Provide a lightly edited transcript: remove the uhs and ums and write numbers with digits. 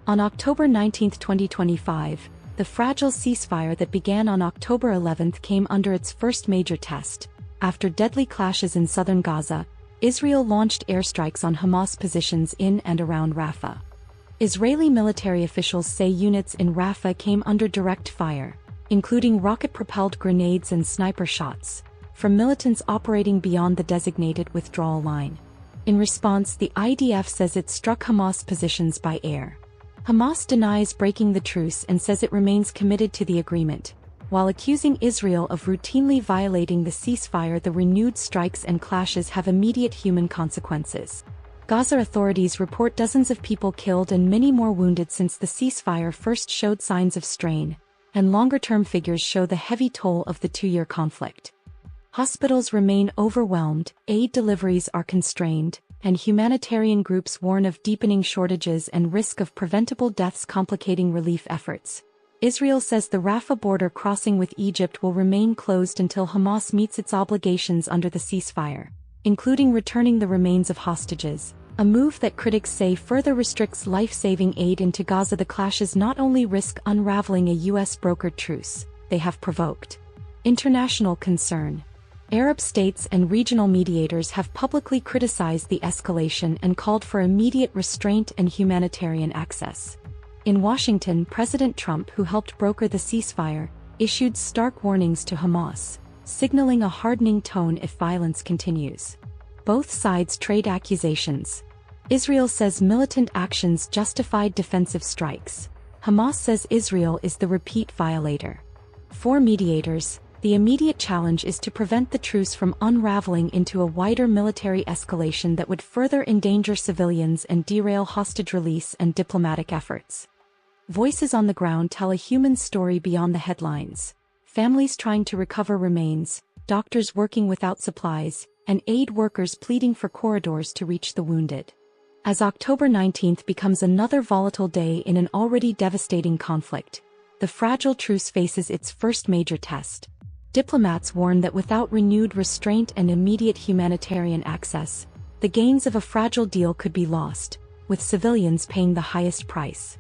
On October 19, 2025, the fragile ceasefire that began on October 11 came under its first major test. After deadly clashes in southern Gaza, Israel launched airstrikes on Hamas positions in and around Rafah. Israeli military officials say units in Rafah came under direct fire, including rocket-propelled grenades and sniper shots, from militants operating beyond the designated withdrawal line. In response, the IDF says it struck Hamas positions by air. Hamas denies breaking the truce and says it remains committed to the agreement, while accusing Israel of routinely violating the ceasefire. The renewed strikes and clashes have immediate human consequences. Gaza authorities report dozens of people killed and many more wounded since the ceasefire first showed signs of strain, and longer-term figures show the heavy toll of the two-year conflict. Hospitals remain overwhelmed, aid deliveries are constrained, and humanitarian groups warn of deepening shortages and risk of preventable deaths complicating relief efforts. Israel says the Rafah border crossing with Egypt will remain closed until Hamas meets its obligations under the ceasefire, including returning the remains of hostages, a move that critics say further restricts life-saving aid into Gaza. The clashes not only risk unraveling a U.S.-brokered truce, they have provoked international concern. Arab states and regional mediators have publicly criticized the escalation and called for immediate restraint and humanitarian access. In Washington, President Trump, who helped broker the ceasefire, issued stark warnings to Hamas, signaling a hardening tone if violence continues. Both sides trade accusations. Israel says militant actions justified defensive strikes. Hamas says Israel is the repeat violator. For mediators, the immediate challenge is to prevent the truce from unraveling into a wider military escalation that would further endanger civilians and derail hostage release and diplomatic efforts. Voices on the ground tell a human story beyond the headlines. Families trying to recover remains, doctors working without supplies, and aid workers pleading for corridors to reach the wounded. As October 19 becomes another volatile day in an already devastating conflict, the fragile truce faces its first major test. Diplomats warn that without renewed restraint and immediate humanitarian access, the gains of a fragile deal could be lost, with civilians paying the highest price.